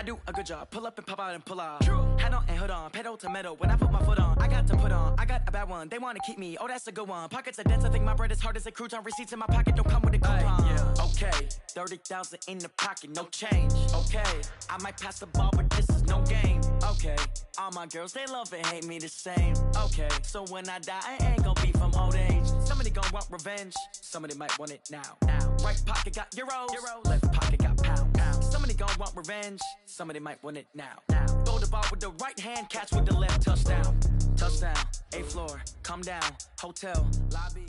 I do a good job. Pull up and pop out and pull out. Head on and hood on, pedal to metal. When I put my foot on, I got to put on. I got a bad one. They want to keep me. Oh, that's a good one. Pockets are dense. I think my bread is hard as a crouton. Receipts in my pocket don't come with a coupon. Yeah. Okay, 30,000 in the pocket, no change. Okay, I might pass the ball, but this is no game. Okay, all my girls they love and hate me the same. Okay, so when I die, I ain't gonna be from old age. Somebody gon' want revenge. Somebody might want it now. Right pocket got euros. Left pocket got pound. Somebody gon' want revenge. Somebody might want it now. Throw the ball with the right hand, catch with the left. Touchdown. Touchdown. 8th floor. Come down. Hotel. Lobby.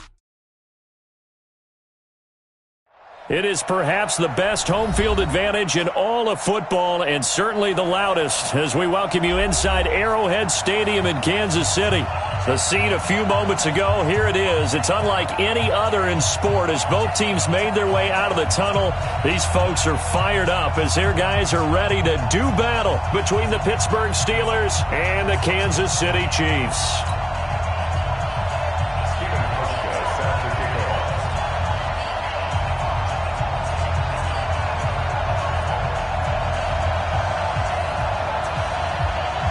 It is perhaps the best home field advantage in all of football, and certainly the loudest, as we welcome you inside Arrowhead Stadium in Kansas City. The scene a few moments ago, here it is. It's unlike any other in sport as both teams made their way out of the tunnel. These folks are fired up as their guys are ready to do battle between the Pittsburgh Steelers and the Kansas City Chiefs.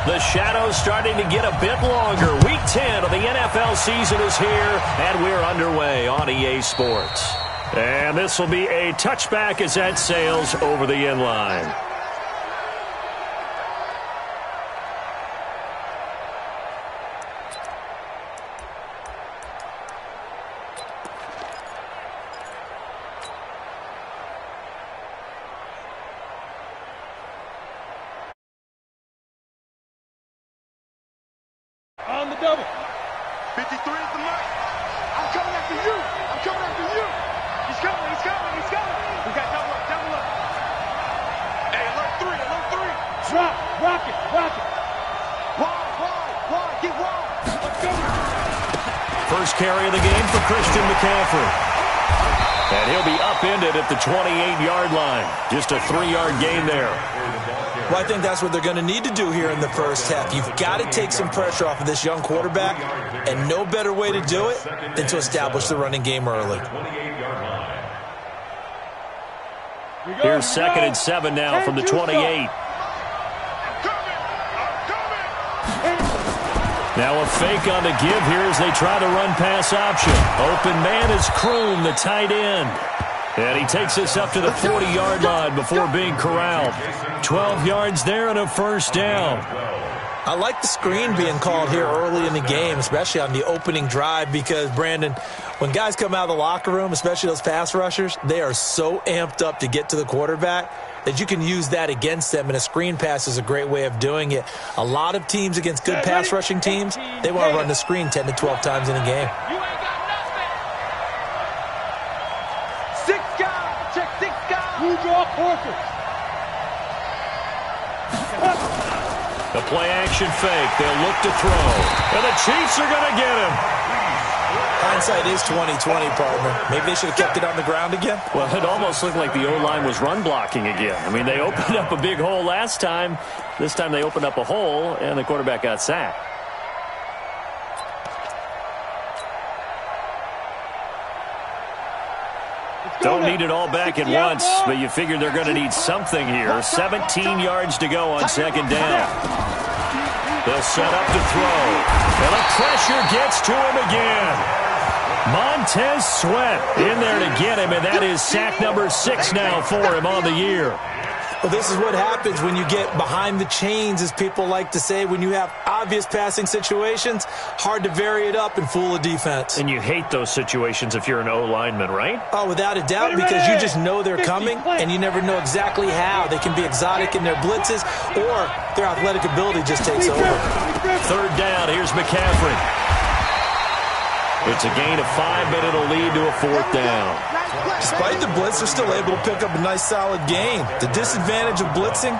The shadow's starting to get a bit longer. Week 10 of the NFL season is here, and we're underway on EA Sports. And this will be a touchback as that sails over the end line. On the double. 53 is the mark. I'm coming after you. I'm coming after you. He's coming. He's coming. He's coming. We got double up. Double up. Hey, alert 3. Alert 3. Drop. Rock it. Rock it. Wide. Get wide. Let's go. First carry of the game for Christian McCaffrey. And he'll be upended at the 28-yard line. Just a 3-yard gain there. Well, I think that's what they're going to need to do here in the first half. You've got to take some pressure off of this young quarterback, and no better way to do it than to establish the running game early. Here's 2nd and 7 now from the 28. Now a fake on the give here as they try to run pass option. Open man is Kroon, the tight end. And he takes us up to the 40-yard line before being corralled. 12 yards there and a first down. I like the screen being called here early in the game, especially on the opening drive, because, Brandon, when guys come out of the locker room, especially those pass rushers, they are so amped up to get to the quarterback that you can use that against them, and a screen pass is a great way of doing it. A lot of teams against good pass rushing teams, they want to run the screen 10 to 12 times in a game. The play-action fake. They'll look to throw. And the Chiefs are going to get him. Hindsight is 20/20, partner. Maybe they should have kept it on the ground again. Well, it almost looked like the O-line was run blocking again. I mean, they opened up a big hole last time. This time they opened up a hole, and the quarterback got sacked. Don't need it all back at once, but you figure they're going to need something here. 17 yards to go on 2nd down. They'll set up to throw. And the pressure gets to him again. Montez Sweat in there to get him, and that is sack number 6 now for him on the year. Well, this is what happens when you get behind the chains, as people like to say. When you have obvious passing situations, hard to vary it up and fool a defense. And you hate those situations if you're an O-lineman, right? Oh, without a doubt, because you just know they're coming, and you never know exactly how. They can be exotic in their blitzes, or their athletic ability just takes over. 3rd down, here's McCaffrey. It's a gain of 5, but it'll lead to a 4th down. Despite the blitz, they're still able to pick up a nice, solid gain. The disadvantage of blitzing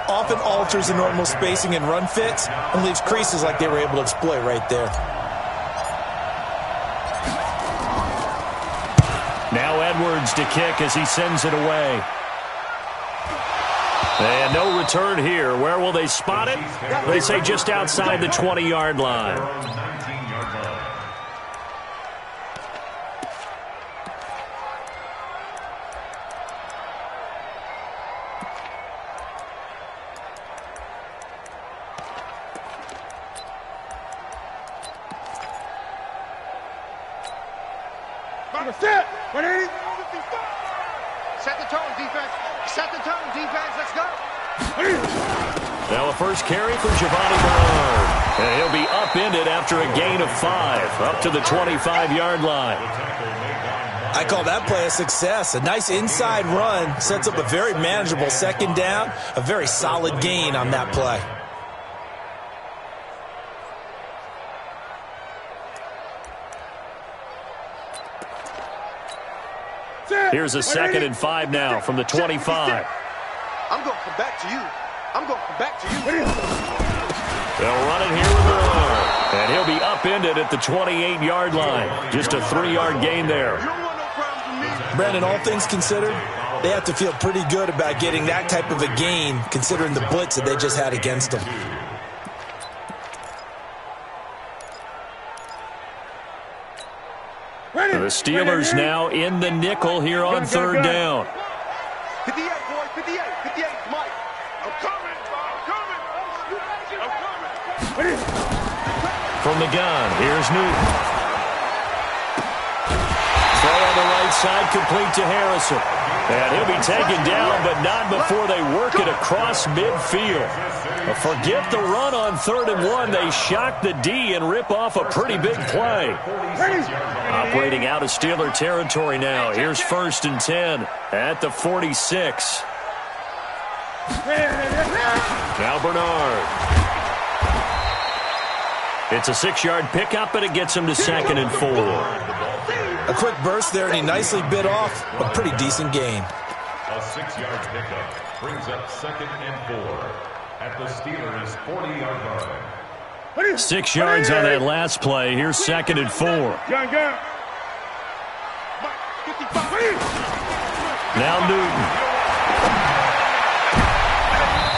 often alters the normal spacing and run fits and leaves creases like they were able to exploit right there. Now Edwards to kick as he sends it away. And no return here. Where will they spot it? They say just outside the 20-yard line. Set. 180. Set the tone, defense. Set the tone, defense. Let's go. Now a first carry for Giovanni Bernard. And he'll be upended after a gain of 5, up to the 25-yard line. I call that play a success. A nice inside run sets up a very manageable second down, a very solid gain on that play. Here's a 2nd and 5 now from the 25. I'm going to come back to you. I'm going to come back to you. They'll run it here with Bernard. And he'll be upended at the 28-yard line. Just a 3-yard gain there. You don't want no problems with me. Brandon, all things considered, they have to feel pretty good about getting that type of a gain, considering the blitz that they just had against them. The Steelers now in the nickel here on 3rd down. 58, boys. 58. 58. Mike. I'm coming. I'm coming. From the gun, here's Newton. Throw on the right side, complete to Harrison. And he'll be taken down, but not before they work it across midfield. Forget the run on 3rd and 1. They shock the D and rip off a pretty big play. Operating out of Steeler territory now. Here's 1st and 10 at the 46. Now Bernard. It's a 6-yard pickup, and it gets him to 2nd and 4. A quick burst there, and he nicely bit off a pretty decent gain. A 6-yard pickup brings up 2nd and 4 at the Steelers' 40-yard line. 6 yards on that last play. Here's 2nd and 4. Gun. Now Newton.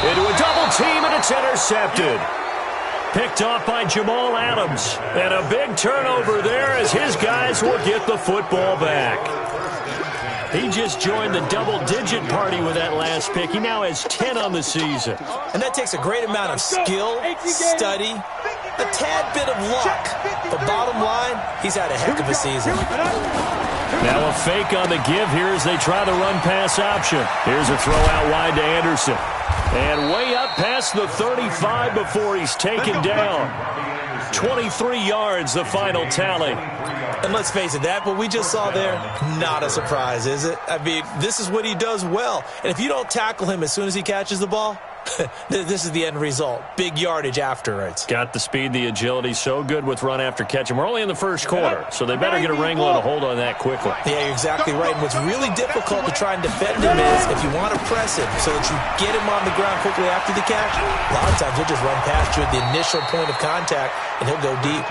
Into a double team, and it's intercepted. Picked off by Jamal Adams. And a big turnover there as his guys will get the football back. He just joined the double-digit party with that last pick. He now has 10 on the season. And that takes a great amount of skill, study, a tad bit of luck. But bottom line, he's had a heck of a season. Now a fake on the give here as they try the run-pass option. Here's a throw out wide to Anderson. And way up past the 35 before he's taken down. 23 yards, the final tally. And let's face it, what we just saw there, not a surprise, is it? I mean, this is what he does well. And if you don't tackle him as soon as he catches the ball, this is the end result. Big yardage afterwards. Got the speed, the agility, so good with run after catch. And we're only in the first quarter, so they better get a wrangle and a hold on that quickly. Yeah, you're exactly right. And what's really difficult to try and defend him is if you want to press him so that you get him on the ground quickly after the catch, a lot of times he'll just run past you at the initial point of contact, and he'll go deep.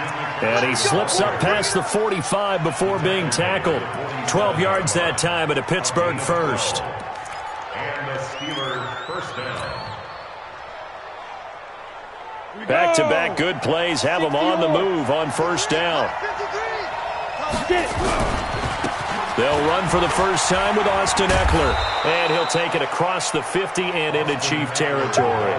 And he slips up past the 45 before being tackled. 12 yards that time at a Pittsburgh first. And the Steelers' first down. Back-to-back good plays have them on the move on 1st down. They'll run for the first time with Austin Eckler. And he'll take it across the 50 and into Chief territory.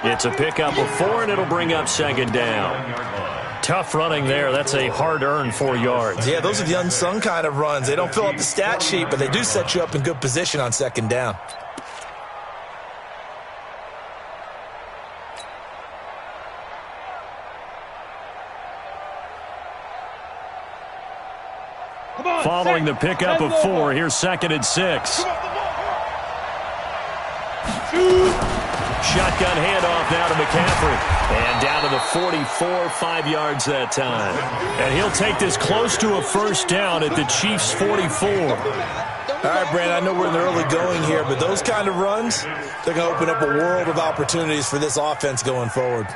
It's a pickup of 4, and it'll bring up 2nd down. Tough running there. That's a hard-earned 4 yards. Yeah, those are the unsung kind of runs. They don't fill up the stat sheet, but they do set you up in good position on 2nd down. Following the pickup of 4, here's 2nd and 6. Shotgun handoff now to McCaffrey. And down to the 44, 5 yards that time. And he'll take this close to a first down at the Chiefs' 44. All right, Brandon, I know we're in the early going here, but those kind of runs, they're going to open up a world of opportunities for this offense going forward.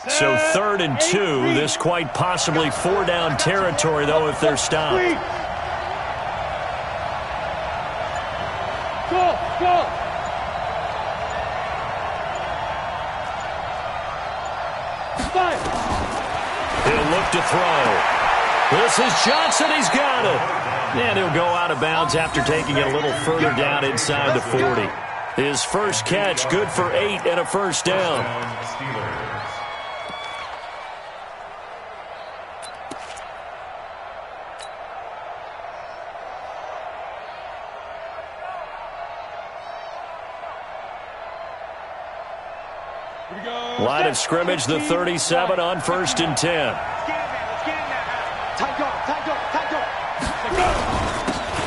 So 3rd and 2, this quite possibly 4-down territory, though, if they're stopped. Go! He'll look to throw. This is Johnson. He's got it. And he'll go out of bounds after taking it a little further down inside the 40. His first catch, good for 8 and a first down. Line of scrimmage, the 37 on 1st and 10.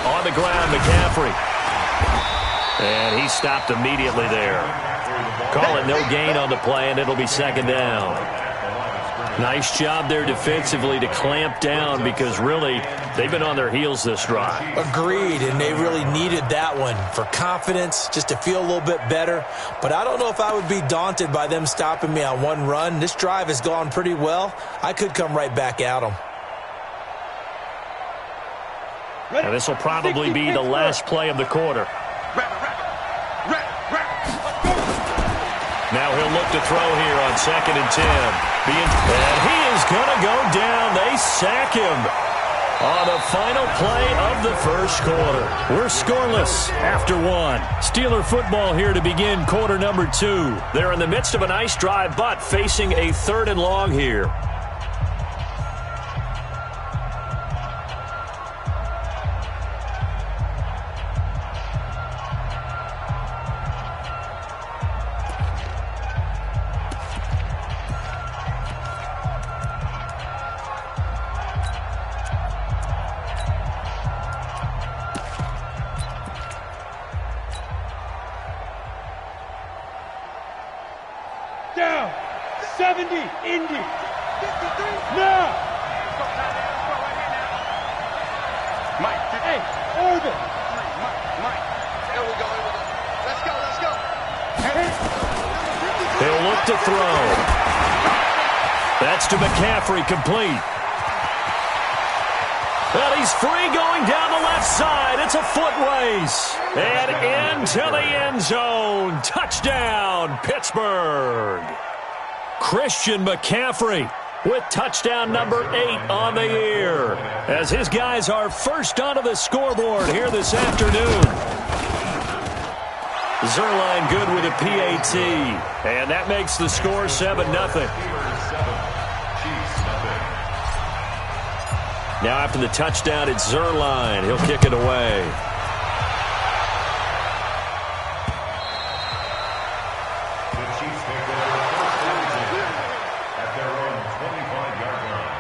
On the ground, McCaffrey. And he stopped immediately there. Call it no gain on the play, and it'll be 2nd down. Nice job there defensively to clamp down because really they've been on their heels this drive. Agreed, and they really needed that one for confidence, just to feel a little bit better. But I don't know if I would be daunted by them stopping me on one run. This drive has gone pretty well. I could come right back at them. Now this will probably be the last play of the quarter. Now he'll look to throw here on 2nd and 10. And he is going to go down. They sack him on the final play of the first quarter. We're scoreless after 1. Steeler football here to begin quarter number 2. They're in the midst of a nice drive, but facing a 3rd and long here. Down. 70. Indy. Now. Mike. Hey, Irvin. Mike. There we go. Let's go. He'll look to throw. That's to McCaffrey, complete. Well, he's free going down the left side. It's a foot race. And into the end zone. Touchdown, Pittsburgh. Christian McCaffrey with touchdown number 8 on the year, as his guys are first onto the scoreboard here this afternoon. Zuerlein good with a PAT, and that makes the score 7-0. Now after the touchdown, it's Zuerlein. He'll kick it away. The Chiefs take over first and 10 at their own 25-yard line.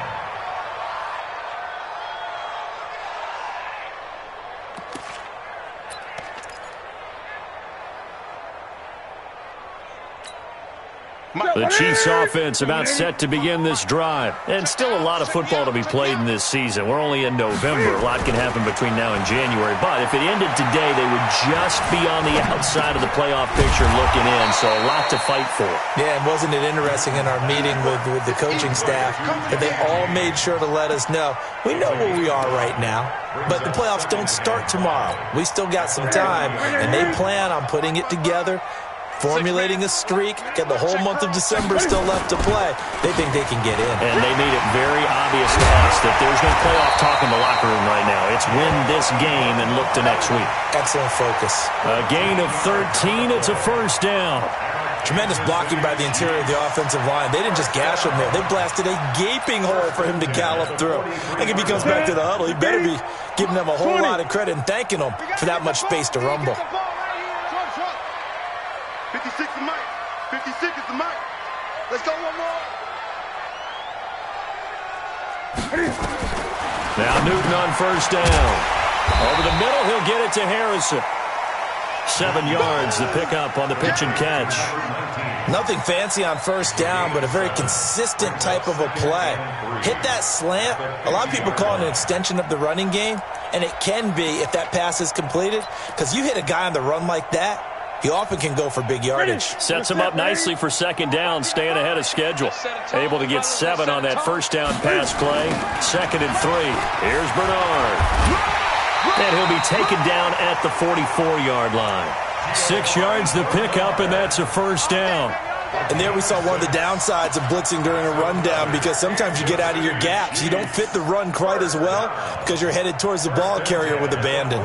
The Chiefs offense about set to begin this drive. And still a lot of football to be played in this season. We're only in November. A lot can happen between now and January. But if it ended today, they would just be on the outside of the playoff picture looking in. So a lot to fight for. Yeah, and wasn't it interesting in our meeting with the coaching staff that they all made sure to let us know, we know where we are right now, but the playoffs don't start tomorrow. We still got some time, and they plan on putting it together, formulating a streak, get the whole month of December still left to play. They think they can get in. And they made it very obvious to us that there's no playoff talk in the locker room right now. It's win this game and look to next week. Excellent focus. A gain of 13. It's a first down. Tremendous blocking by the interior of the offensive line. They didn't just gash him there. They blasted a gaping hole for him to gallop through. I think if he comes back to the huddle, he better be giving them a whole lot of credit and thanking them for that much space to rumble. 56 is Mike. 56 is the Mike. Let's go one more. Now Newton on first down. Over the middle, he'll get it to Harrison. 7 yards, the pickup on the pitch and catch. Nothing fancy on first down, but a very consistent type of a play. Hit that slant. A lot of people call it an extension of the running game, and it can be if that pass is completed, because you hit a guy on the run like that, he often can go for big yardage. Sets him up nicely for second down, staying ahead of schedule. Able to get 7 on that first down pass play. 2nd and 3. Here's Bernard. And he'll be taken down at the 44-yard line. 6 yards the pickup, and that's a first down. And there we saw one of the downsides of blitzing during a rundown, because sometimes you get out of your gaps. You don't fit the run quite as well because you're headed towards the ball carrier with abandon.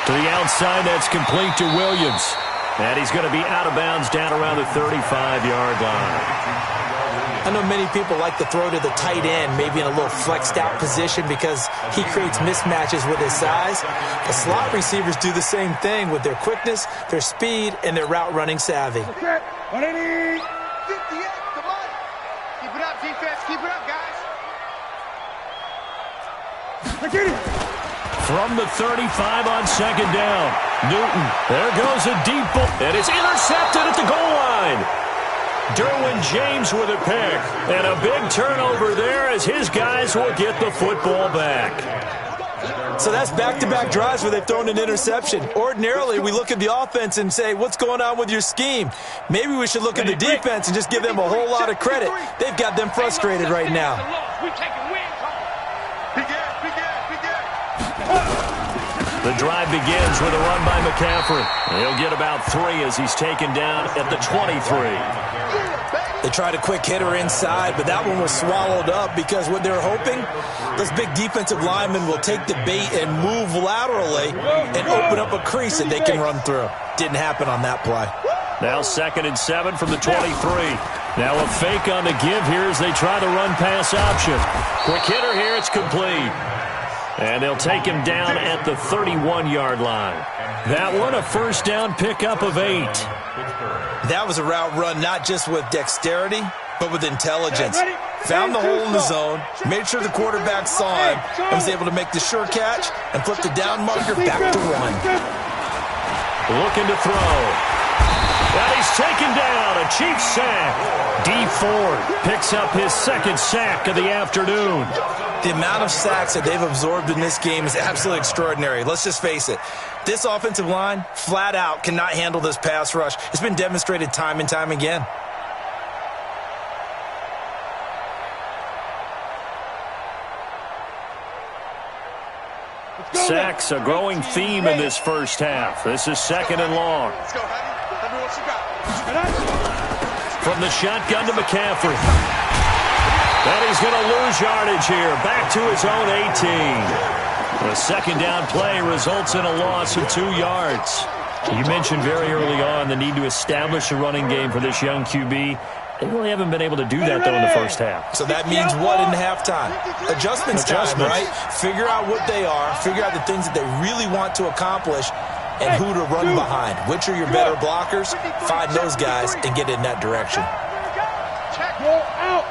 To the outside, that's complete to Williams. And he's going to be out of bounds down around the 35-yard line. I know many people like to throw to the tight end, maybe in a little flexed out position because he creates mismatches with his size. The slot receivers do the same thing with their quickness, their speed, and their route running savvy. 58, come on. Keep it up, defense. Keep it up, guys. From the 35 on second down, Newton. There goes a deep ball, and it's intercepted at the goal line. Derwin James with a pick, and a big turnover there as his guys will get the football back. So that's back-to-back drives where they've thrown an interception. Ordinarily, we look at the offense and say, what's going on with your scheme? Maybe we should look at the defense and just give them a whole lot of credit. They've got them frustrated right now. The drive begins with a run by McCaffrey. He'll get about 3 as he's taken down at the 23. They tried a quick hitter inside, but that one was swallowed up because what they're hoping, those big defensive linemen will take the bait and move laterally and open up a crease that they can run through. Didn't happen on that play. Now 2nd and 7 from the 23. Now a fake on the give here as they try the run-pass option. Quick hitter here, it's complete. And they'll take him down at the 31-yard line. That one, a first down pickup of 8. That was a route run not just with dexterity, but with intelligence. Found the hole in the zone, made sure the quarterback saw him, and was able to make the sure catch and flip the down marker back to 1. Looking to throw. And he's taken down, a Chiefs sack. Dee Ford picks up his 2nd sack of the afternoon. The amount of sacks that they've absorbed in this game is absolutely extraordinary. Let's just face it. This offensive line, flat out, cannot handle this pass rush. It's been demonstrated time and time again. Sacks, a growing theme in this first half. This is 2nd and long. Let's go, honey. Tell me what you got. From the shotgun to McCaffrey. And he's going to lose yardage here. Back to his own 18. The 2nd down play results in a loss of 2 yards. You mentioned very early on the need to establish a running game for this young QB. They really haven't been able to do that, though, in the first half. So that means what in halftime? Adjustments time, right? Figure out what they are, figure out the things that they really want to accomplish, and who to run behind. Which are your better blockers? Find those guys and get in that direction. Go out.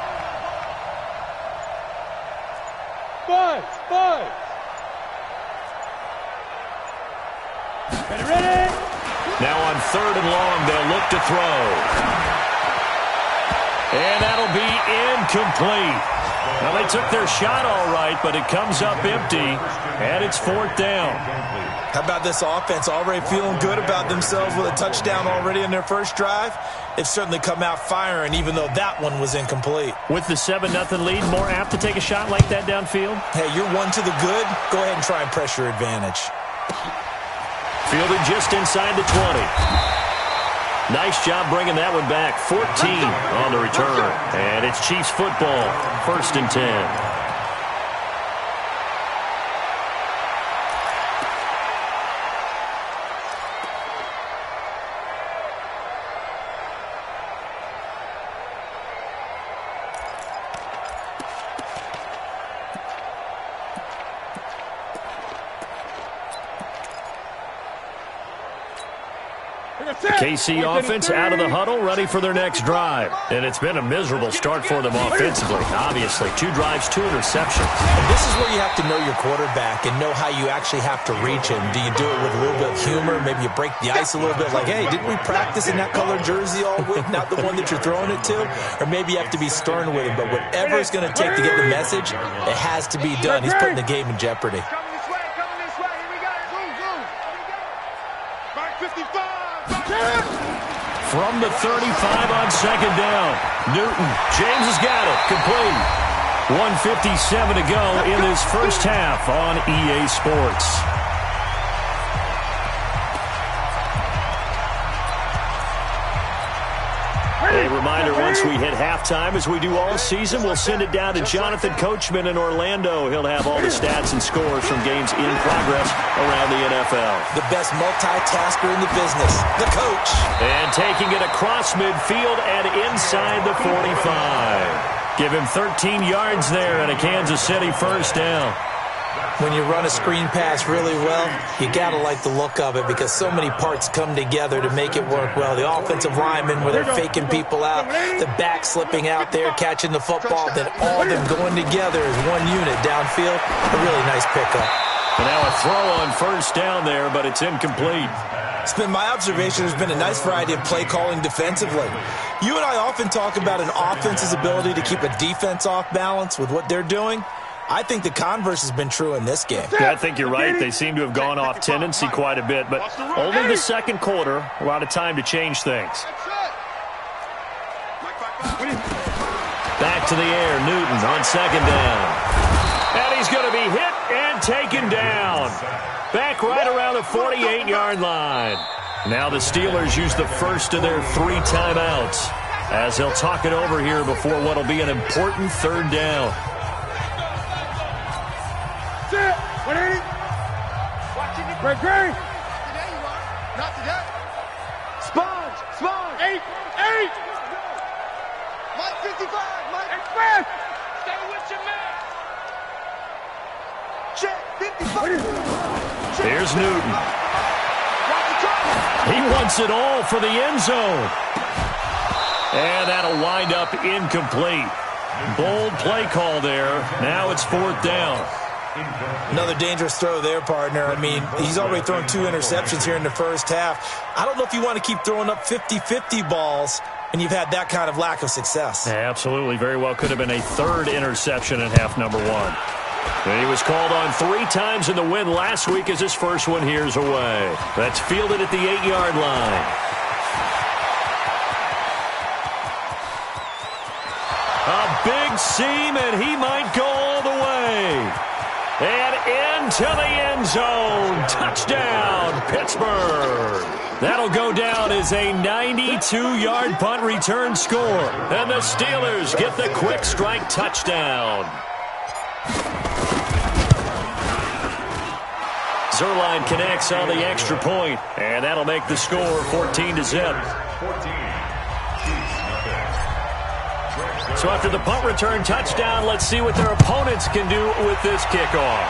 5. Ready? Now on 3rd and long, they'll look to throw. And that'll be incomplete. Well, they took their shot all right, but it comes up empty, and it's 4th down. How about this offense already feeling good about themselves with a touchdown already in their first drive? They've certainly come out firing, even though that one was incomplete. With the 7-0 lead, more apt to take a shot like that downfield? Hey, you're one to the good. Go ahead and try and press your advantage. Fielded just inside the 20. Nice job bringing that one back. 14 on the return. And it's Chiefs football. 1st and 10. KC offense out of the huddle, ready for their next drive. And it's been a miserable start for them offensively. Obviously, 2 drives, 2 interceptions. And this is where you have to know your quarterback and know how you actually have to reach him. Do you do it with a little bit of humor? Maybe you break the ice a little bit like, hey, didn't we practice in that colored jersey all week, not the one that you're throwing it to? Or maybe you have to be stern with him. But whatever it's going to take to get the message, it has to be done. He's putting the game in jeopardy. Coming this way. Here we go. Move. Mark 55. From the 35 on 2nd down. Newton. James has got it. Complete. 1:57 to go in this first half on EA Sports. A reminder, once we hit halftime, as we do all season, we'll send it down to Jonathan Coachman in Orlando. He'll have all the stats and scores from games in progress around the NFL. The best multitasker in the business, the coach. And taking it across midfield and inside the 45. Give him 13 yards there and a Kansas City first down. When you run a screen pass really well, you got to like the look of it because so many parts come together to make it work well. The offensive linemen, where they're faking people out, the back slipping out there, catching the football, then all of them going together as one unit downfield. A really nice pickup. And now a throw on first down there, but it's incomplete. It's been my observation there's been a nice variety of play calling defensively. You and I often talk about an offense's ability to keep a defense off balance with what they're doing. I think the converse has been true in this game. Yeah, I think you're right. They seem to have gone off tendency quite a bit, but only the second quarter, a lot of time to change things. Back to the air, Newton on second down. And he's going to be hit and taken down. Back right around the 48-yard line. Now the Steelers use the first of their 3 timeouts as they'll talk it over here before what will be an important third down. Great, great. Today you are. Not today. Sponge. 8. Mike 55. Mike. Express. Stay with your man. Check 55. Here's Newton. He wants it all for the end zone. And that'll wind up incomplete. Bold play call there. Now it's 4th down. Another dangerous throw there, partner. I mean, he's already thrown 2 interceptions here in the first half. I don't know if you want to keep throwing up 50-50 balls and you've had that kind of lack of success. Absolutely. Very well could have been a 3rd interception in half number 1. And he was called on 3 times in the win last week as his first one here's away. That's fielded at the 8-yard line. A big seam, and he might go all the way. And into the end zone. Touchdown, Pittsburgh. That'll go down as a 92-yard punt return score. And the Steelers get the quick strike touchdown. Zuerlein connects on the extra point, and that'll make the score 14-0. So after the punt return touchdown, let's see what their opponents can do with this kickoff.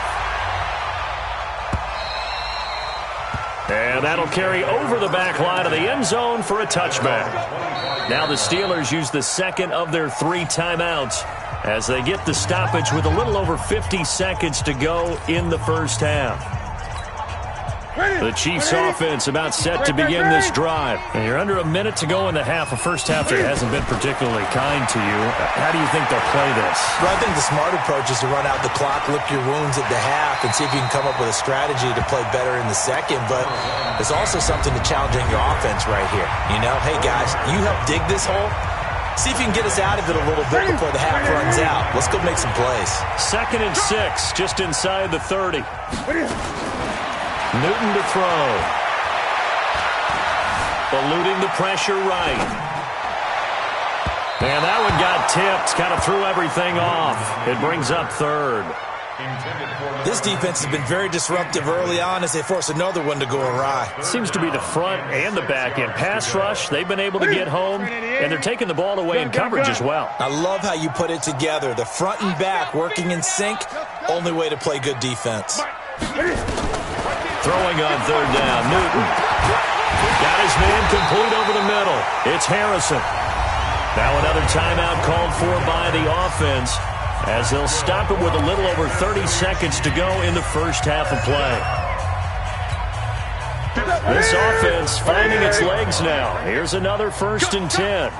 And that'll carry over the back line of the end zone for a touchback. Now the Steelers use the second of their 3 timeouts as they get the stoppage with a little over 50 seconds to go in the first half. The Chiefs offense about set to begin this drive. And you're under a minute to go in the half. A first half that hasn't been particularly kind to you. How do you think they'll play this? Well, I think the smart approach is to run out the clock, lick your wounds at the half, and see if you can come up with a strategy to play better in the second. But there's also something to challenging your offense right here. You know, hey, guys, you help dig this hole. See if you can get us out of it a little bit before the half runs out. Let's go make some plays. 2nd and 6, just inside the 30. Newton to throw. Eluding the pressure right. And that one got tipped. Kind of threw everything off. It brings up 3rd. This defense has been very disruptive early on as they force another one to go awry. Seems to be the front and the back end. Pass rush, they've been able to get home, and they're taking the ball away in coverage as well. I love how you put it together. The front and back working in sync, only way to play good defense. Throwing on 3rd down, Newton. Got his man complete over the middle. It's Harrison. Now another timeout called for by the offense as they'll stop it with a little over 30 seconds to go in the first half of play. This offense finding its legs now. Here's another 1st and 10.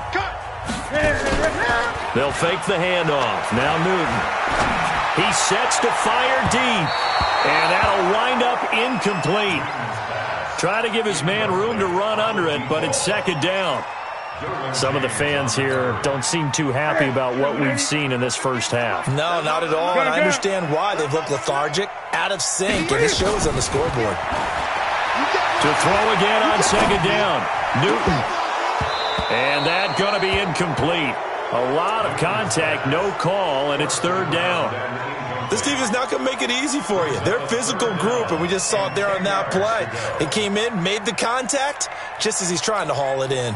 They'll fake the handoff. Now Newton. He sets to fire deep. And that'll wind up incomplete. Try to give his man room to run under it, but it's 2nd down. Some of the fans here don't seem too happy about what we've seen in this first half. No, not at all, and I understand why. They've looked lethargic, out of sync, and it shows on the scoreboard. To throw again on second down. Newton. And that going to be incomplete. A lot of contact, no call, and it's third down. This defense is not going to make it easy for you. They're a physical group, and we just saw it there on that play. It came in, made the contact, just as he's trying to haul it in.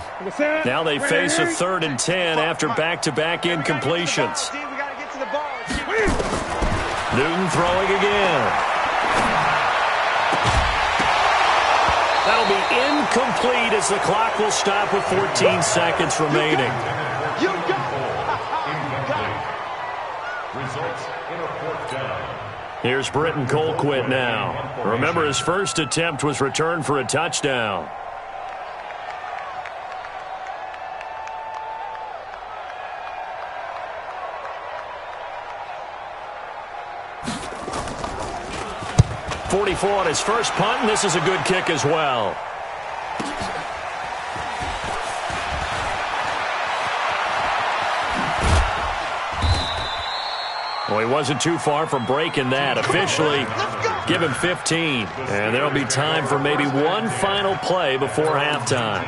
Now they face a 3rd and 10 after back-to-back incompletions. Newton throwing again. That'll be incomplete as the clock will stop with 14 seconds remaining. You got it. Results in a 4th down. Here's Britton Colquitt now. Remember, his first attempt was returned for a touchdown. .44 on his first punt, and this is a good kick as well. Well, he wasn't too far from breaking that. Officially, give him 15. And there'll be time for maybe one final play before halftime.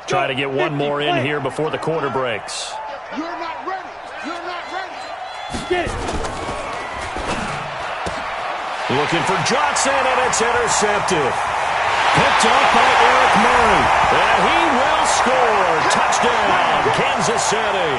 Try to get one more in here before the quarter breaks. You're not ready. You're not ready. Get it. Looking for Johnson, and it's intercepted. Picked up by Eric Murray. And he will score. Touchdown, Kansas City.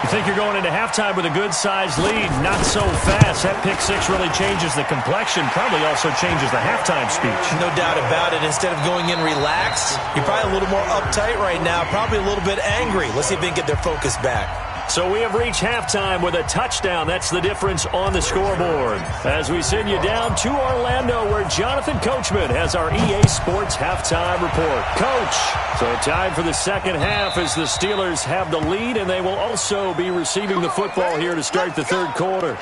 You think you're going into halftime with a good-sized lead? Not so fast. That pick six really changes the complexion. Probably also changes the halftime speech. No doubt about it. Instead of going in relaxed, you're probably a little more uptight right now. Probably a little bit angry. Let's see if they can get their focus back. So we have reached halftime with a touchdown. That's the difference on the scoreboard. As we send you down to Orlando, where Jonathan Coachman has our EA Sports halftime report. Coach, so time for the second half as the Steelers have the lead, and they will also be receiving the football here to start the third quarter.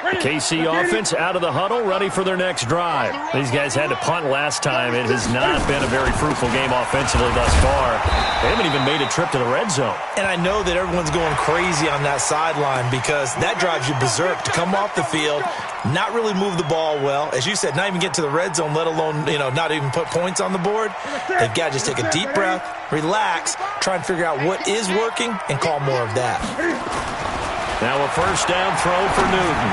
KC offense out of the huddle, ready for their next drive. These guys had to punt last time. It has not been a very fruitful game offensively thus far. They haven't even made a trip to the red zone. And I know that everyone's going crazy on that sideline because that drives you berserk to come off the field, not really move the ball well. As you said, not even get to the red zone, let alone, not even put points on the board. They've got to just take a deep breath, relax, try and figure out what is working, and call more of that. Now a first down throw for Newton.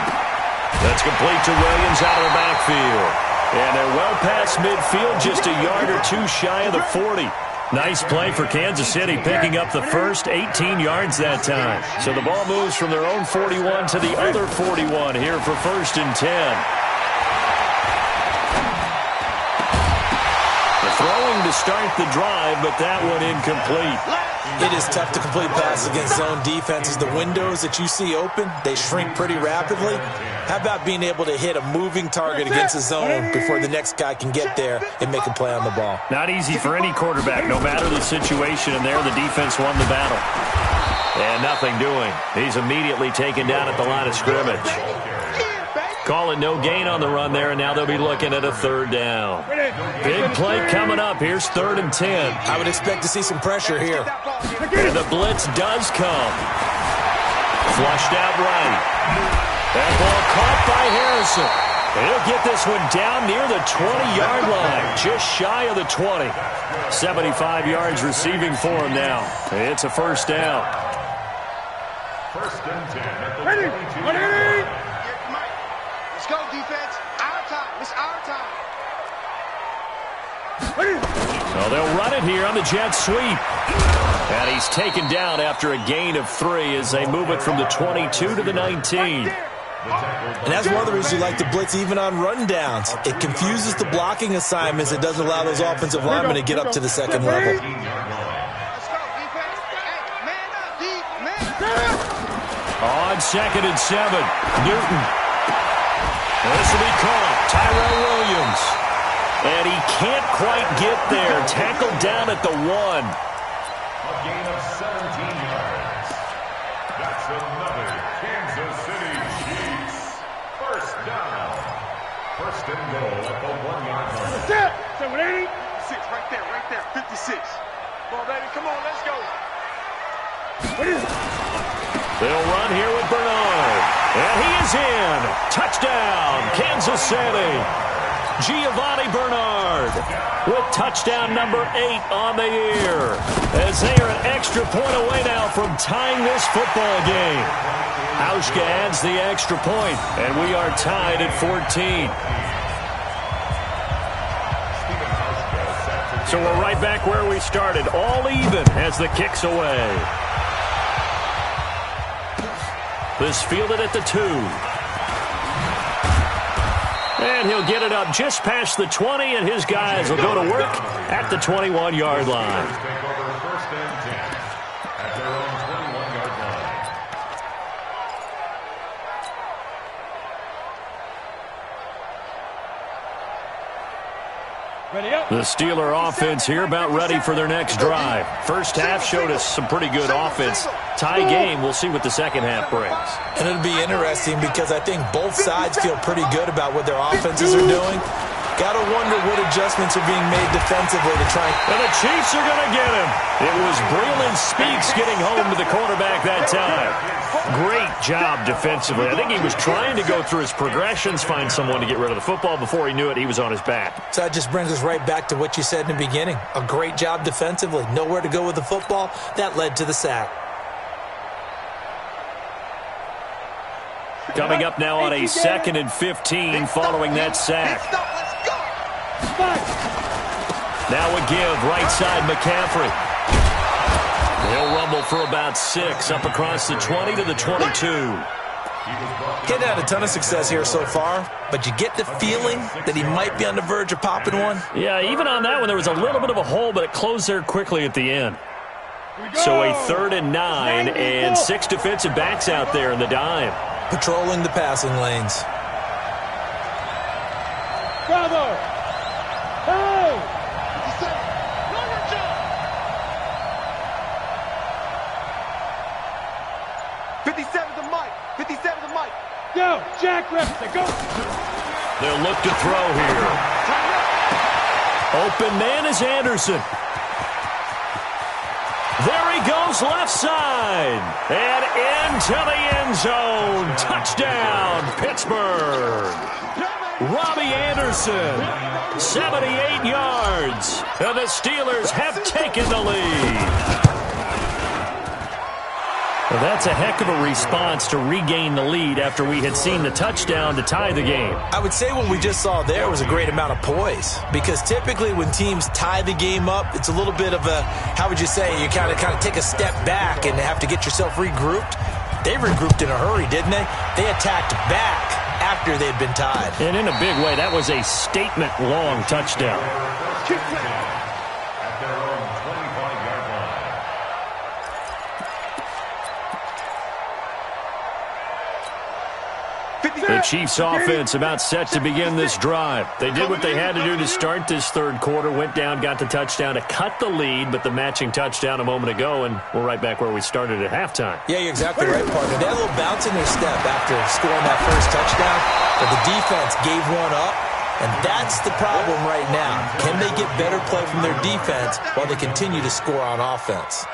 That's complete to Williams out of the backfield. And they're well past midfield, just a yard or two shy of the 40. Nice play for Kansas City, picking up the first 18 yards that time. So the ball moves from their own 41 to the other 41 here for 1st and 10. Throwing to start the drive, but that one incomplete. It is tough to complete passes against zone defenses. The windows that you see open, they shrink pretty rapidly. How about being able to hit a moving target against a zone before the next guy can get there and make a play on the ball? Not easy for any quarterback, no matter the situation, and there the defense won the battle. And nothing doing. He's immediately taken down at the line of scrimmage. Call it no gain on the run there, and now they'll be looking at a third down. Big play coming up. Here's 3rd and 10. I would expect to see some pressure here. And the blitz does come. Flushed out right. That ball caught by Harrison. He'll get this one down near the 20-yard line, just shy of the 20. 75 yards receiving for him now. It's a first down. 1st and 10 at the 22. Let's go, defense. Our time. It's our time. So they'll run it here on the jet sweep. And he's taken down after a gain of 3 as they move it from the 22 to the 19. And that's one of the reasons you like to blitz even on rundowns. It confuses the blocking assignments. It doesn't allow those offensive linemen to get up to the second level. Let's go, defense. Hey, man up, deep, man. On 2nd and 7, Newton. This will be caught. Tyrell Williams. And he can't quite get there. Tackled down at the 1. A gain of 17 yards. That's another 56, right there, 56. Come on, baby, come on, let's go. They'll run here with Bernard. And he is in. Touchdown, Kansas City. Giovanni Bernard with touchdown number 8 on the year. As they are an extra point away now from tying this football game. Hauschka adds the extra point, and we are tied at 14. So we're right back where we started, all even as the kick's away. This fielded at the 2. And he'll get it up just past the 20, and his guys will go to work at the 21-yard line. Take over first and 10 at their own 21-yard line. The Steeler offense here about ready for their next drive. First half showed us some pretty good offense. Tie game, we'll see what the second half brings. And it'll be interesting because I think both sides feel pretty good about what their offenses are doing. Got to wonder what adjustments are being made defensively to try. And the Chiefs are going to get him. It was Breeland Speaks getting home to the quarterback that time. Great job defensively. I think he was trying to go through his progressions, find someone to get rid of the football. Before he knew it, he was on his back. So that just brings us right back to what you said in the beginning. A great job defensively. Nowhere to go with the football. That led to the sack. Coming up now on a 2nd and 15 following that sack. Now a give, right side McCaffrey. He'll rumble for about 6 up across the 20 to the 22. Getting had a ton of success here so far, but you get the feeling that he might be on the verge of popping one. Yeah, even on that one, there was a little bit of a hole, but it closed there quickly at the end. So a 3rd and 9 and 6 defensive backs out there in the dime. Patrolling the passing lanes. Bravo! Hey! 57 to Mike. 57 to Mike. Go! Jack Webster, go! They'll look to throw here. Open man is Anderson. There he goes left side. And into the end zone. Touchdown, Pittsburgh. Robbie Anderson, 78 yards. And the Steelers have taken the lead. Well, that's a heck of a response to regain the lead after we had seen the touchdown to tie the game. I would say what we just saw there was a great amount of poise, because typically when teams tie the game up, it's a little bit of a, how would you say, you kind of take a step back and have to get yourself regrouped. They regrouped in a hurry, didn't they? They attacked back after they'd been tied. And in a big way, that was a statement-long touchdown. At their own 25-yard line. The Chiefs offense about set to begin this drive. They did what they had to do to start this third quarter, went down, got the touchdown to cut the lead, but the matching touchdown a moment ago, and we're right back where we started at halftime. Yeah, you're exactly right, partner. They had a little bounce in their step after scoring that first touchdown, but the defense gave one up, and that's the problem right now. Can they get better play from their defense while they continue to score on offense?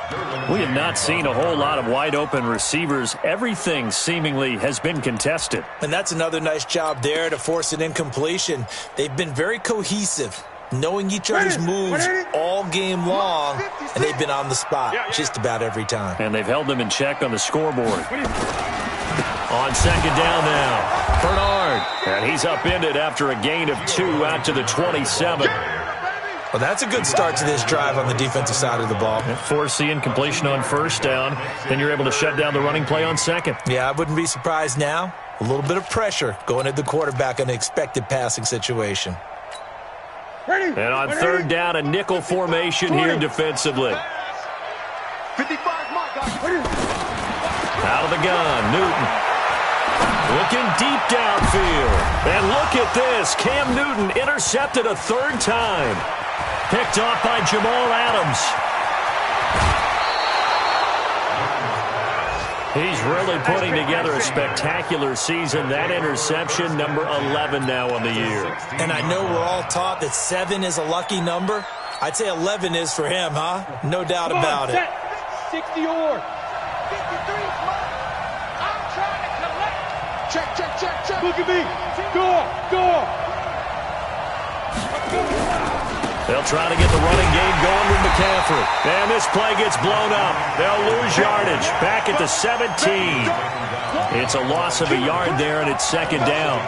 We have not seen a whole lot of wide-open receivers. Everything seemingly has been contested. And that's another nice job there to force an incompletion. They've been very cohesive, knowing each other's moves all game long, and they've been on the spot just about every time. And they've held them in check on the scoreboard. On second down now, Bernard. And he's upended after a gain of 2 out to the 27. Well, that's a good start to this drive on the defensive side of the ball. Force the incompletion on first down. Then you're able to shut down the running play on second. Yeah, I wouldn't be surprised now. A little bit of pressure going at the quarterback in an expected passing situation. And on third down, a nickel formation here defensively. 55 Mike. Out of the gun, Newton. Looking deep downfield. And look at this. Cam Newton intercepted a third time. Picked off by Jamal Adams. He's really putting together a spectacular season. That interception, number 11 now on the year. And I know we're all taught that 7 is a lucky number. I'd say 11 is for him, huh? No doubt about it. 60 or 53 is mine. I'm trying to collect. Check. Look at me. Go. They'll try to get the running game going with McCaffrey. And this play gets blown up. They'll lose yardage. Back at the 17. It's a loss of a yard there, and it's second down.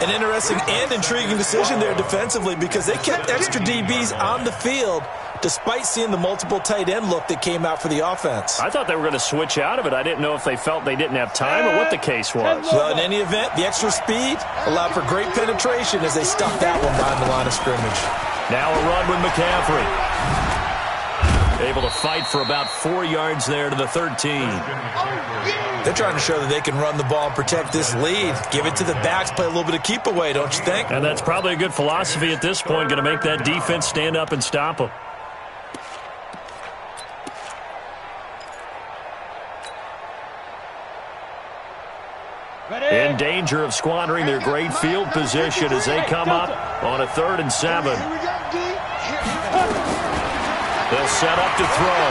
An interesting and intriguing decision there defensively because they kept extra DBs on the field despite seeing the multiple tight end look that came out for the offense. I thought they were going to switch out of it. I didn't know if they felt they didn't have time or what the case was. Well, in any event, the extra speed allowed for great penetration as they stuck that one behind the line of scrimmage. Now a run with McCaffrey. Able to fight for about 4 yards there to the 13. They're trying to show that they can run the ball and protect this lead. Give it to the backs, play a little bit of keep away, don't you think? And that's probably a good philosophy at this point, going to make that defense stand up and stop them. In danger of squandering their great field position as they come up on a 3rd and 7. They'll set up to throw.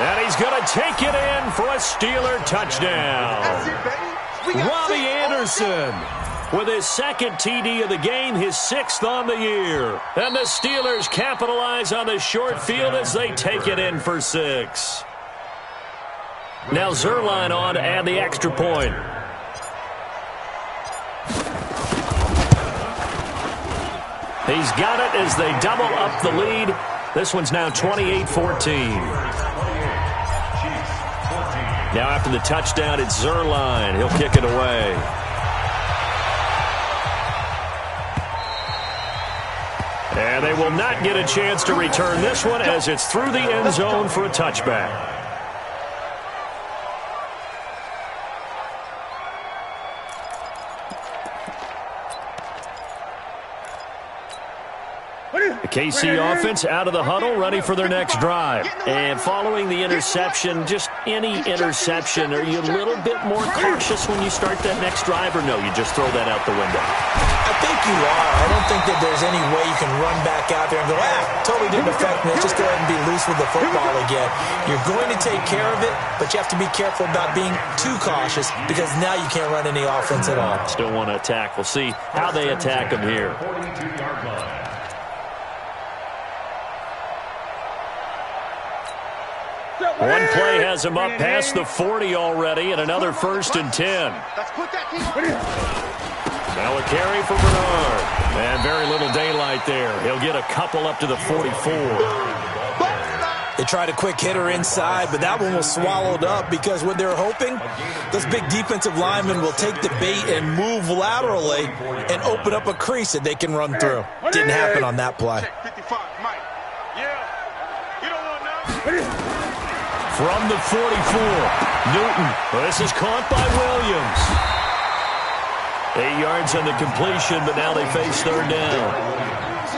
And he's going to take it in for a Steeler touchdown. Robbie Anderson with his 2nd TD of the game, his 6th on the year. And the Steelers capitalize on the short field as they take it in for 6. Now Zuerlein on to add the extra point. He's got it as they double up the lead. This one's now 28-14. Now after the touchdown, it's Zuerlein. He'll kick it away. And they will not get a chance to return this one as it's through the end zone for a touchback. The KC offense out of the huddle, ready for their next drive. And following the interception, just any interception, are you a little bit more cautious when you start that next drive, or no, you just throw that out the window? I think you are. I don't think that there's any way you can run back out there and go, totally didn't affect me. Let's just go ahead and be loose with the football again. You're going to take care of it, but you have to be careful about being too cautious because now you can't run any offense at all. Still want to attack. We'll see how they attack them here. 42-yard line. One play has him up past the 40 already, and another 1st and 10. Now a carry for Bernard. And very little daylight there. He'll get a couple up to the 44. They tried a quick hitter inside, but that one was swallowed up because what they're hoping, those big defensive linemen will take the bait and move laterally and open up a crease that they can run through. Didn't happen on that play. From the 44, Newton. This is caught by Williams. 8 yards on the completion, but now they face 3rd down.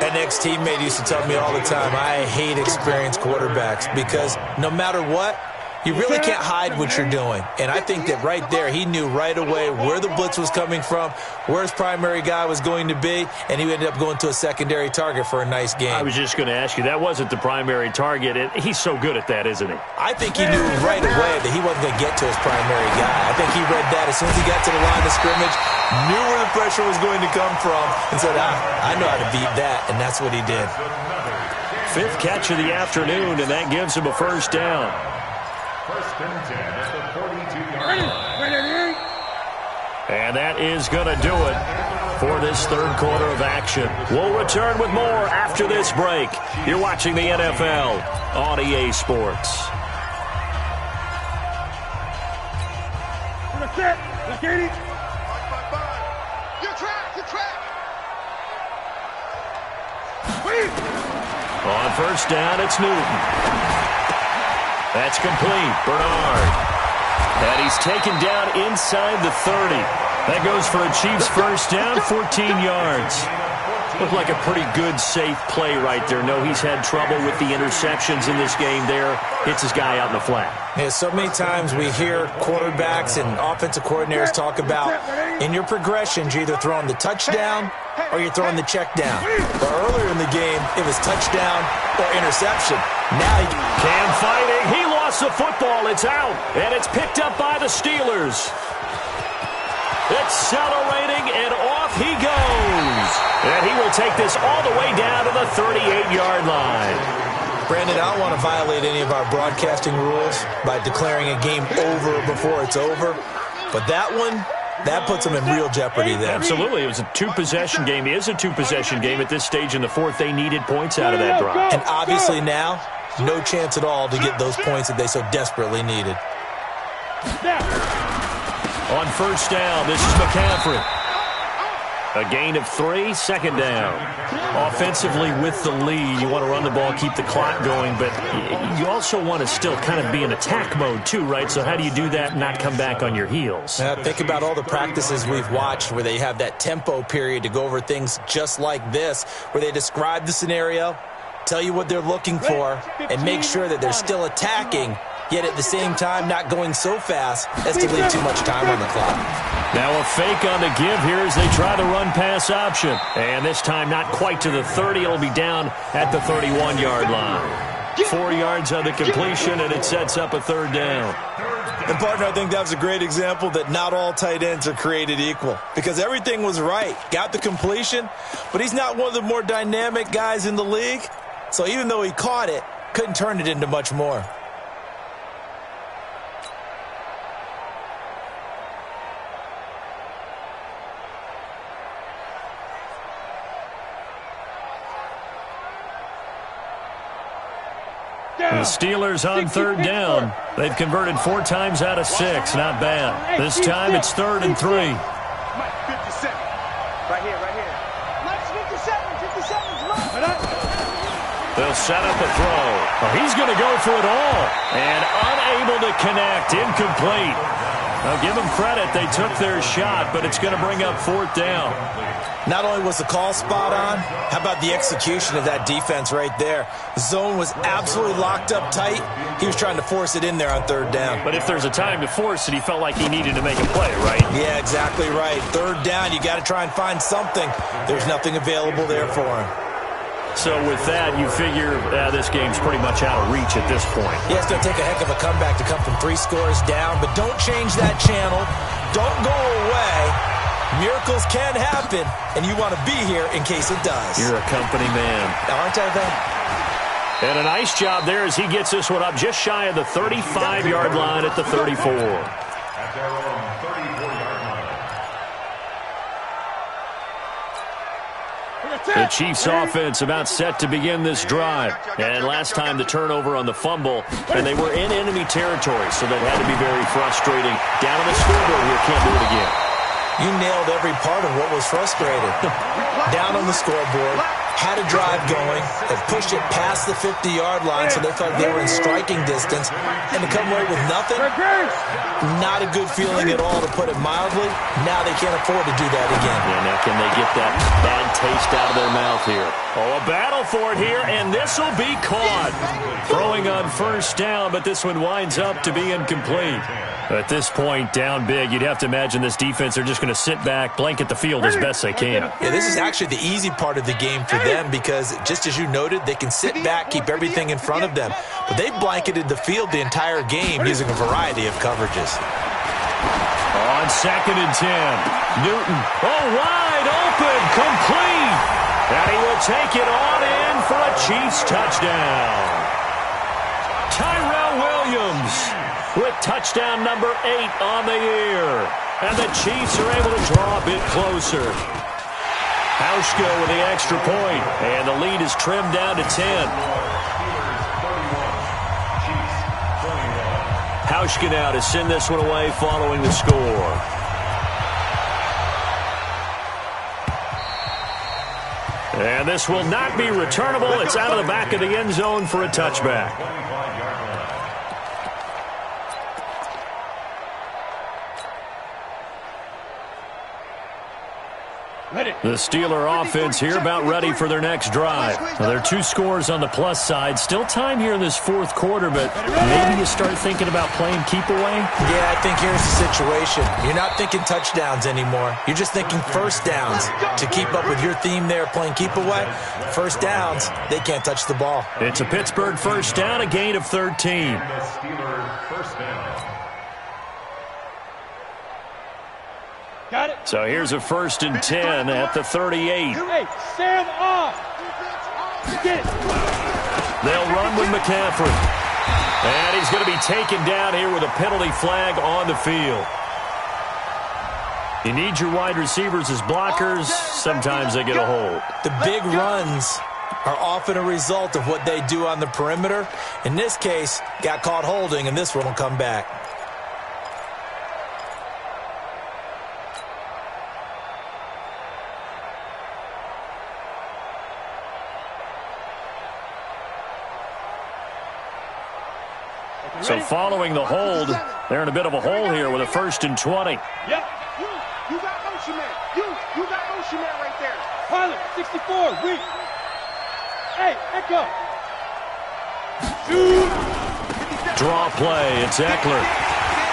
An ex-teammate used to tell me all the time, I hate experienced quarterbacks because no matter what, you really can't hide what you're doing. And I think that right there, he knew right away where the blitz was coming from, where his primary guy was going to be, and he ended up going to a secondary target for a nice game. I was just going to ask you, that wasn't the primary target. He's so good at that, isn't he? I think he knew right away that he wasn't going to get to his primary guy. I think he read that as soon as he got to the line of scrimmage, knew where the pressure was going to come from, and said, I know how to beat that, and that's what he did. 5th catch of the afternoon, and that gives him a 1st down. 1st and 10 at the 42-yard line. And that is going to do it for this 3rd quarter of action. We'll return with more after this break. You're watching the NFL on EA Sports. On 1st down, it's Newton. That's complete. Bernard. And he's taken down inside the 30. That goes for a Chiefs 1st down, 14 yards. Looked like a pretty good, safe play right there. No, he's had trouble with the interceptions in this game there. Hits his guy out in the flat. Yeah, so many times we hear quarterbacks and offensive coordinators talk about in your progressions, you're either throwing the touchdown or you're throwing the check down. But earlier in the game, it was touchdown or interception. Now he Cam fighting. He lost the football. It's out. And it's picked up by the Steelers. Accelerating, and off he goes. And he will take this all the way down to the 38-yard line. Brandon, I don't want to violate any of our broadcasting rules by declaring a game over before it's over. But that one, that puts them in real jeopardy there. Absolutely. It was a two-possession game. It is a two-possession game at this stage in the fourth. They needed points out of that drive. And obviously now, no chance at all to get those points that they so desperately needed. On first down, this is McCaffrey. A gain of 3, second down. Offensively with the lead, you want to run the ball, keep the clock going, but you also want to still kind of be in attack mode too, right? So how do you do that and not come back on your heels? Think about all the practices we've watched where they have that tempo period to go over things just like this, where they describe the scenario, tell you what they're looking for, and make sure that they're still attacking, yet at the same time not going so fast as to leave too much time on the clock. Now a fake on the give here as they try the run-pass option. And this time not quite to the 30. It'll be down at the 31-yard line. 4 yards on the completion, and it sets up a third down. And, partner, I think that was a great example that not all tight ends are created equal. Because everything was right. Got the completion, but he's not one of the more dynamic guys in the league. So even though he caught it, couldn't turn it into much more. The Steelers on third down. They've converted 4 times out of 6. Not bad. This time it's 3rd and 3. Mike, 57. Right here, right here. Mike's 57. 57's Mike. They'll set up a throw. Well, he's going to go for it all. And unable to connect. Incomplete. Now give them credit. They took their shot, but it's going to bring up 4th down. Not only was the call spot on, how about the execution of that defense right there? The zone was absolutely locked up tight. He was trying to force it in there on 3rd down. But if there's a time to force it, he felt like he needed to make a play, right? Yeah, exactly right. 3rd down, you got to try and find something. There's nothing available there for him. So with that, you figure this game's pretty much out of reach at this point. Yeah, it's going to take a heck of a comeback to come from 3 scores down, but don't change that channel. Don't go away. Miracles can happen, and you want to be here in case it does. You're a company man. Aren't I, though? And a nice job there as he gets this one up just shy of the 35-yard line at the 34. At their own 34-yard line. The Chiefs offense about set to begin this drive. And last time the turnover on the fumble, and they were in enemy territory, so that had to be very frustrating. Down on the scoreboard here, can't do it again. You nailed every part of what was frustrating. Down on the scoreboard, had a drive going, had pushed it past the 50-yard line so they felt like they were in striking distance, and to come away with nothing, not a good feeling at all, to put it mildly. Now they can't afford to do that again. Yeah, now can they get that bad taste out of their mouth here? Oh, a battle for it here, and this will be caught. Throwing on first down, but this one winds up to be incomplete. At this point, down big, you'd have to imagine this defense are just going to sit back, blanket the field as best they can. Yeah, this is actually the easy part of the game for them because, just as you noted, they can sit back, keep everything in front of them. But they've blanketed the field the entire game using a variety of coverages. On 2nd and 10, Newton, wide open, complete. And he will take it on in for a Chiefs touchdown. Tyrell Williams with touchdown number 8 on the year. And the Chiefs are able to draw a bit closer. Hauschka with the extra point, and the lead is trimmed down to 10. Hauschka now to send this one away following the score. And this will not be returnable. It's out of the back of the end zone for a touchback. The Steeler offense here about ready for their next drive. Now, there are 2 scores on the plus side. Still time here in this 4th quarter, but maybe you start thinking about playing keep away? Yeah, I think here's the situation. You're not thinking touchdowns anymore. You're just thinking first downs. To keep up with your theme there, playing keep away, first downs, they can't touch the ball. It's a Pittsburgh first down, a gain of 13. The Steelers first down. Got it. So here's a 1st and 10 at the 38. Hey, Sam off. Get it. They'll run with McCaffrey. And he's going to be taken down here with a penalty flag on the field. You need your wide receivers as blockers. Sometimes they get a hold. The big runs are often a result of what they do on the perimeter. In this case, got caught holding, and this one will come back. So following the hold, they're in a bit of a hole here with a 1st and 20. Yep. You got motion man. You got motion man right there. Pilot, 64, weak. Hey, Echo. Shoot. Draw play, it's Eckler.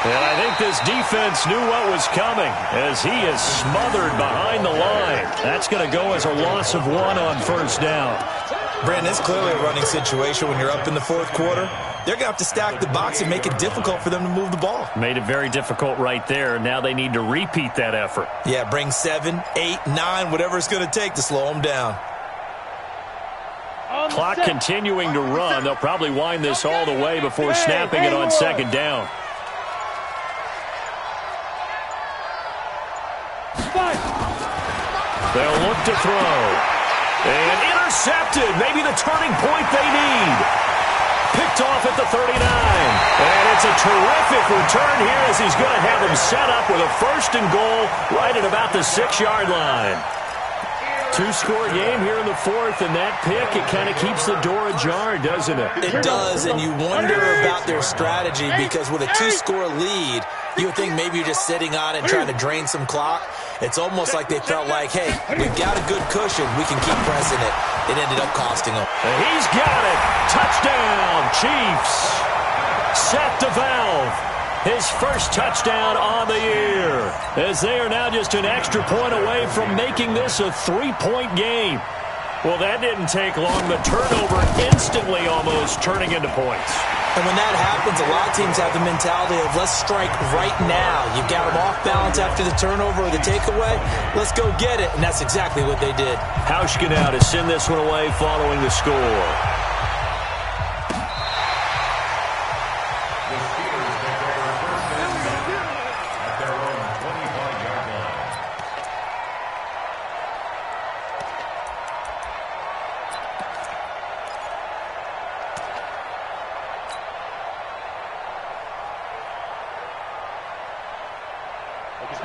And I think this defense knew what was coming as he is smothered behind the line. That's going to go as a loss of 1 on 1st down. Brandon, it's clearly a running situation when you're up in the 4th quarter. They're going to have to stack the box and make it difficult for them to move the ball. Made it very difficult right there. Now they need to repeat that effort. Yeah, bring 7, 8, 9, whatever it's going to take to slow them down. Clock continuing to run. They'll probably wind this all the way before snapping it on 2nd down. They'll look to throw. And intercepted. Maybe the turning point they need. Picked off at the 39. And it's a terrific return here as he's going to have him set up with a 1st and goal right at about the 6-yard line. 2-score game here in the 4th, and that pick, it kind of keeps the door ajar, doesn't it? It does, and you wonder about their strategy because with a 2-score lead, you would think maybe you're just sitting on it and trying to drain some clock. It's almost like they felt like, hey, we've got a good cushion. We can keep pressing it. It ended up costing them. And he's got it. Touchdown, Chiefs. Seth DeValve. His 1st touchdown on the year, as they are now just an extra point away from making this a 3-point game. Well, that didn't take long. The turnover instantly almost turning into points. And when that happens, a lot of teams have the mentality of let's strike right now. You've got them off balance after the turnover or the takeaway. Let's go get it. And that's exactly what they did. Hauschka now to send this one away following the score.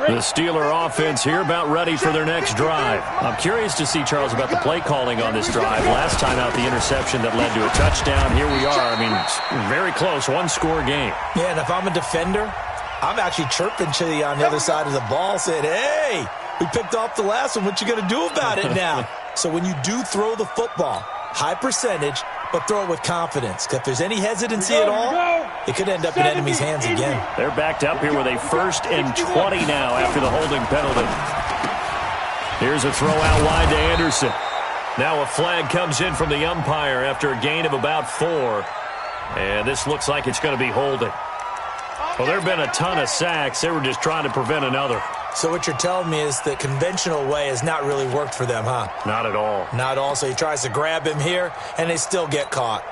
The Steeler offense here about ready for their next drive. I'm curious to see, Charles, about the play calling on this drive. Last time out, the interception that led to a touchdown. Here we are. I mean, very close, 1-score game. Yeah, and if I'm a defender, I'm actually chirping to you on the other side of the ball, saying, hey, we picked off the last one. What you going to do about it now? So when you do throw the football, high percentage, but throw it with confidence. Because if there's any hesitancy at all, it could end up in enemy's hands again. They're backed up here with a 1st and 20 now after the holding penalty. Here's a throw out wide to Anderson. Now a flag comes in from the umpire after a gain of about 4. And this looks like it's going to be holding. Well, there have been a ton of sacks. They were just trying to prevent another. So what you're telling me is the conventional way has not really worked for them, huh? Not at all. Not at all. So he tries to grab him here, and they still get caught.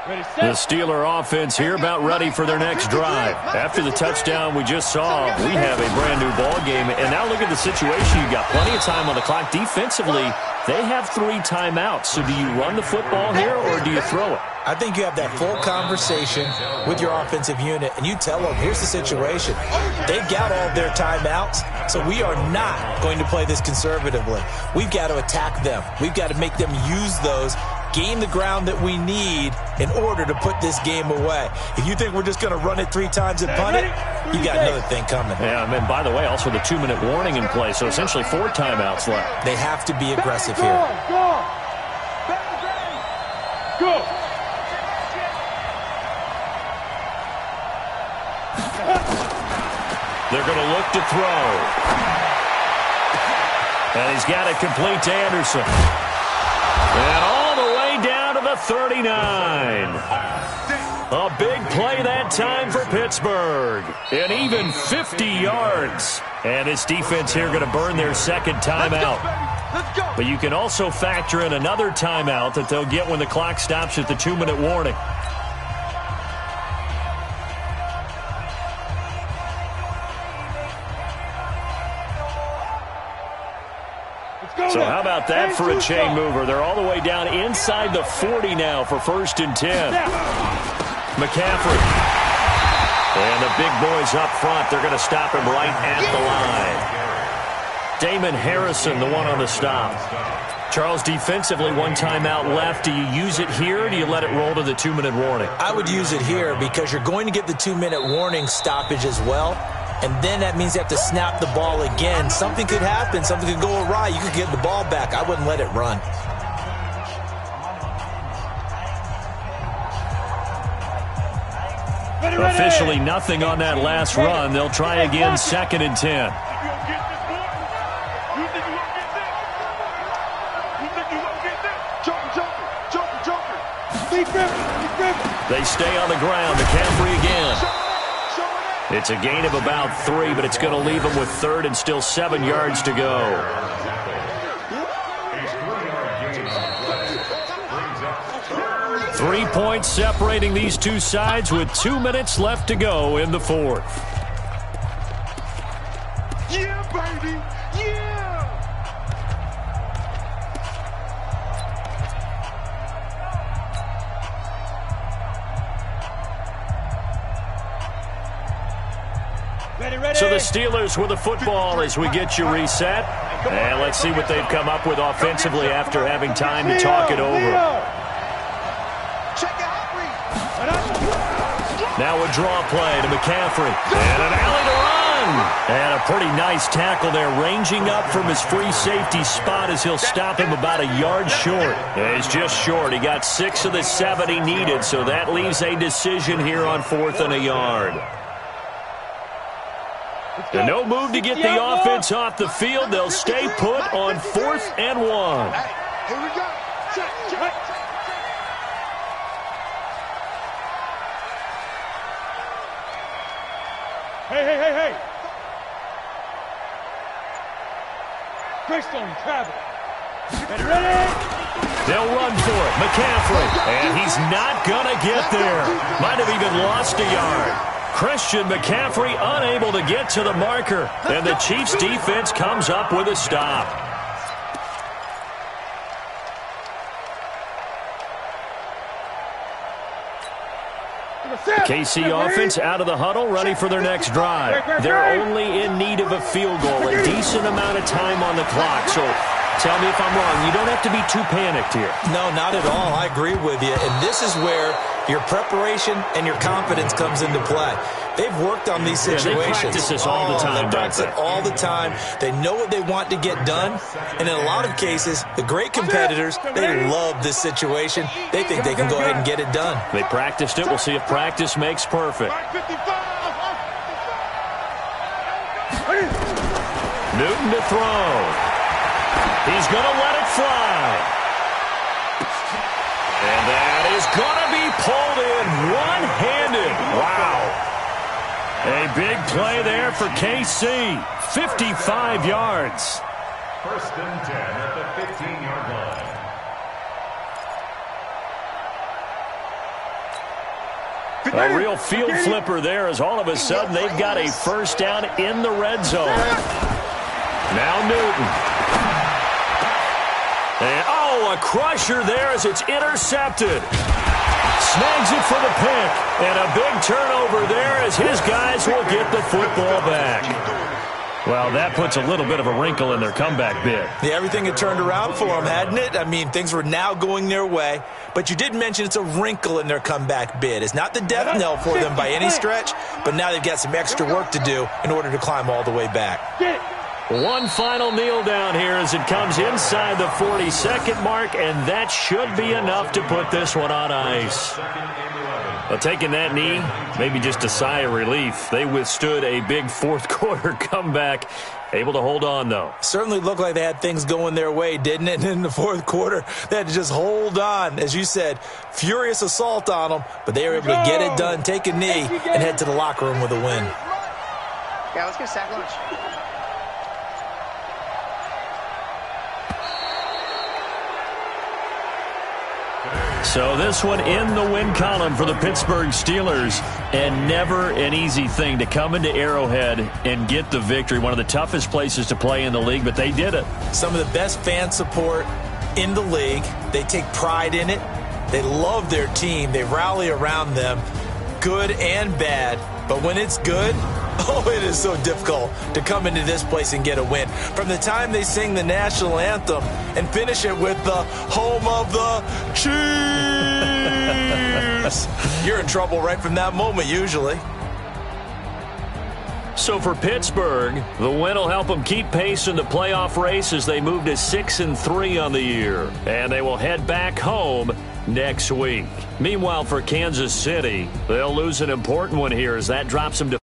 The Steeler offense here about ready for their next drive. After the touchdown we just saw, we have a brand new ball game. And now look at the situation. You've got plenty of time on the clock. Defensively, they have 3 timeouts. So do you run the football here or do you throw it? I think you have that full conversation with your offensive unit, and you tell them, here's the situation. They've got all their timeouts, so we are not going to play this conservatively. We've got to attack them. We've got to make them use those, gain the ground that we need in order to put this game away. If you think we're just going to run it 3 times and punt it, you got another thing coming. Yeah, and then, by the way, also the 2-minute warning in play, so essentially 4 timeouts left. They have to be aggressive here. Go! They're going to look to throw. And he's got it complete to Anderson. And all the way down to the 39. A big play that time for Pittsburgh. And even 50 yards. And this defense here going to burn their second timeout. But you can also factor in another timeout that they'll get when the clock stops at the 2-minute warning. So how about that for a chain mover? They're all the way down inside the 40 now for 1st and 10. McCaffrey. And the big boys up front, they're going to stop him right at the line. Damon Harrison, the one on the stop. Charles, defensively, 1 timeout left. Do you use it here, or do you let it roll to the 2-minute warning? I would use it here because you're going to get the 2-minute warning stoppage as well. And then that means you have to snap the ball again. Something could happen. Something could go awry. You could get the ball back. I wouldn't let it run. Officially nothing on that last run. They'll try again, 2nd and 10. They stay on the ground. McCaffrey again. It's a gain of about 3, but it's going to leave them with 3rd and still 7 yards to go. 3 points separating these two sides with 2 minutes left to go in the 4th. Yeah, baby! Yeah! So the Steelers with the football as we get you reset. And let's see what they've come up with offensively after having time to talk it over. Now a draw play to McCaffrey. And an alley to run. And a pretty nice tackle there, ranging up from his free safety spot as he'll stop him about a yard short. And he's just short. He got 6 of the 7 he needed, so that leaves a decision here on 4th and a yard. And no move to get the offense off the field. They'll stay put on 4th and 1. Here we go. Check. Hey. Crystal, travel. Ready? They'll run for it. McCaffrey. And he's not going to get there. Might have even lost a yard. Christian McCaffrey unable to get to the marker. And the Chiefs defense comes up with a stop. KC offense out of the huddle, ready for their next drive. They're only in need of a field goal, a decent amount of time on the clock. So tell me if I'm wrong. You don't have to be too panicked here. No, not at all. I agree with you. And this is where your preparation and your confidence comes into play. They've worked on these situations. They practice this all the time. They practice it all the time. They know what they want to get done. And in a lot of cases, the great competitors, they love this situation. They think they can go ahead and get it done. They practiced it. We'll see if practice makes perfect. Newton to throw. He's going to let it fly. And that is going to be pulled in one-handed. Wow. A big play there for KC. 55 yards. 1st and 10 at the 15-yard line. A real field flipper there as all of a sudden they've got a first down in the red zone. Now Newton. And, a crusher there as it's intercepted. Snags it for the pick. And a big turnover there as his guys will get the football back. Well, that puts a little bit of a wrinkle in their comeback bid. Yeah, everything had turned around for them, hadn't it? I mean, things were now going their way. But you did mention it's a wrinkle in their comeback bid. It's not the death knell for them by any stretch, but now they've got some extra work to do in order to climb all the way back. One final kneel down here as it comes inside the 40-second mark, and that should be enough to put this one on ice. Well, taking that knee, maybe just a sigh of relief. They withstood a big fourth-quarter comeback. Able to hold on, though. Certainly looked like they had things going their way, didn't it? And in the fourth quarter, they had to just hold on. As you said, furious assault on them, but they were able to get it done, take a knee, and head to the locker room with a win. Yeah, let's get a sack lunch. So this one in the win column for the Pittsburgh Steelers, and never an easy thing to come into Arrowhead and get the victory. One of the toughest places to play in the league, but they did it. Some of the best fan support in the league. They take pride in it. They love their team. They rally around them, good and bad. But when it's good, oh, it is so difficult to come into this place and get a win. From the time they sing the national anthem and finish it with the home of the Chiefs, you're in trouble right from that moment usually. So for Pittsburgh, the win will help them keep pace in the playoff race as they move to 6-3 on the year. And they will head back home next week. Meanwhile, for Kansas City, they'll lose an important one here as that drops them to